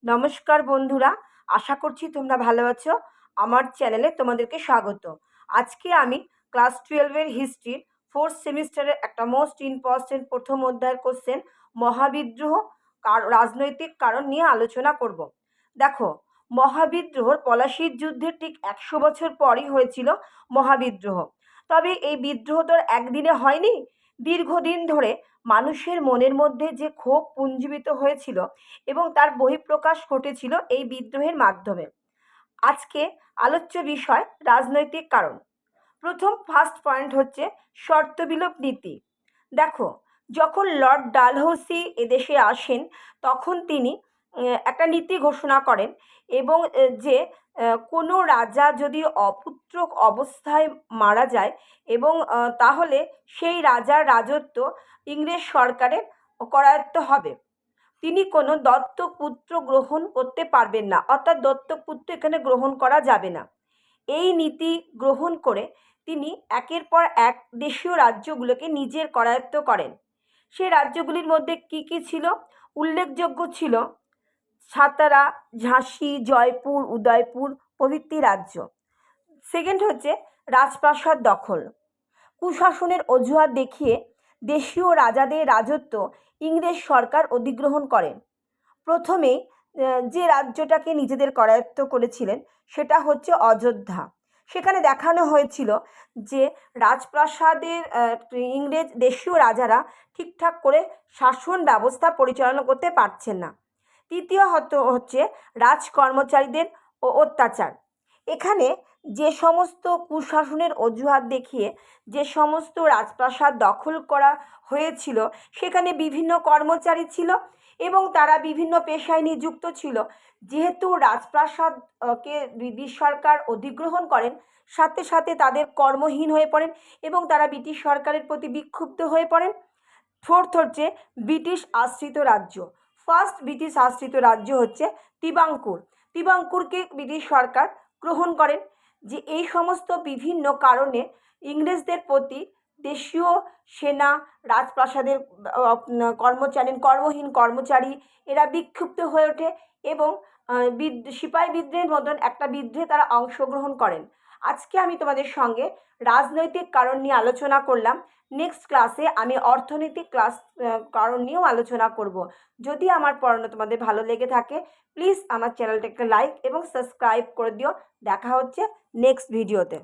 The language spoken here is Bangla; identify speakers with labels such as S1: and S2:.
S1: নমস্কার বন্ধুরা, আশা করছি তোমরা ভালো আছো। আমার চ্যানেলে তোমাদেরকে স্বাগত। আজকে আমি ক্লাস 12-এর হিস্ট্রির 4th সেমিস্টারের একটা মোস্ট ইম্পর্টেন্ট প্রথম অধ্যায়ের কোশ্চেন মহাবিদ্রোহ রাজনৈতিক কারণ নিয়ে আলোচনা করব। দেখো, মহাবিদ্রোহর পলাশীর যুদ্ধের ঠিক 100 বছর পরই হয়েছিল মহাবিদ্রোহ। তবে এই বিদ্রোহ তো একদিনে হয়নি, দীর্ঘদিন ধরে মানুষের মনের মধ্যে যে ক্ষোভ পুঞ্জীবিত হয়েছিল এবং তার বহিঃপ্রকাশ ঘটেছিল এই বিদ্রোহের মাধ্যমে। আজকে আলোচ্য বিষয় রাজনৈতিক কারণ। প্রথম ফার্স্ট পয়েন্ট হচ্ছে শর্তবিলোপ নীতি। দেখো, যখন লর্ড ডালহৌসি এদেশে আসেন তখন তিনি একটা নীতি ঘোষণা করেন এবং যে কোনো রাজা যদি অপুত্রক অবস্থায় মারা যায় এবং তাহলে সেই রাজার রাজত্ব ইংরেজ সরকারের করায়ত্ত হবে। তিনি কোনো দত্তক পুত্র গ্রহণ করতে পারবেন না, অর্থাৎ দত্তক পুত্র এখানে গ্রহণ করা যাবে না। এই নীতি গ্রহণ করে তিনি একের পর এক দেশীয় রাজ্যগুলোকে নিজের করায়ত্ত করেন। সেই রাজ্যগুলির মধ্যে কি কি ছিল? উল্লেখযোগ্য ছিল সাতারা, ঝাঁসি, জয়পুর, উদয়পুর প্রভৃতি রাজ্য। সেকেন্ড হচ্ছে রাজপ্রাসাদ দখল। কুশাসনের অজুহাত দেখিয়ে দেশীয় রাজাদের রাজত্ব ইংরেজ সরকার অধিগ্রহণ করেন। প্রথমে যে রাজ্যটাকে নিজেদের করায়ত্ত করেছিলেন সেটা হচ্ছে অযোধ্যা। সেখানে দেখানো হয়েছিল যে রাজপ্রাসাদের ইংরেজ দেশীয় রাজারা ঠিকঠাক করে শাসন ব্যবস্থা পরিচালনা করতে পারছেন না। তৃতীয় হচ্ছে রাজকর্মচারীদের অত্যাচার। এখানে যে সমস্ত কুশাসনের অজুহাত দেখিয়ে যে সমস্ত রাজপ্রাসাদ দখল করা হয়েছিল সেখানে বিভিন্ন কর্মচারী ছিল এবং তারা বিভিন্ন পেশায় নিযুক্ত ছিল। যেহেতু রাজপ্রাসাদকে ব্রিটিশ সরকার অধিগ্রহণ করেন, সাথে সাথে তাদের কর্মহীন হয়ে পড়েন এবং তারা ব্রিটিশ সরকারের প্রতি বিক্ষুব্ধ হয়ে পড়েন। ফোর্থ হচ্ছে ব্রিটিশ আশ্রিত রাজ্য। ফার্স্ট ব্রিটিশ আশ্রিত রাজ্য হচ্ছে তিবাঙ্কুর। তিবাঙ্কুরকে ব্রিটিশ সরকার গ্রহণ করেন। যে এই সমস্ত বিভিন্ন কারণে ইংরেজদের প্রতি দেশীয় সেনা, রাজপ্রাসাদের কর্মহীন কর্মচারী এরা বিক্ষুব্ধ হয়ে ওঠে এবং সিপাহী বিদ্রোহের মতন একটা বিদ্রোহে তারা অংশগ্রহণ করেন। আজকে আমি তোমাদের সঙ্গে রাজনৈতিক কারণ নিয়ে আলোচনা করলাম। নেক্সট ক্লাসে আমি অর্থনৈতিক কারণ নিয়েও আলোচনা করব। যদি আমার পড়ানো তোমাদের ভালো লেগে থাকে প্লিজ আমার চ্যানেলটাকে লাইক এবং সাবস্ক্রাইব করে দিও। দেখা হচ্ছে নেক্সট ভিডিওতে।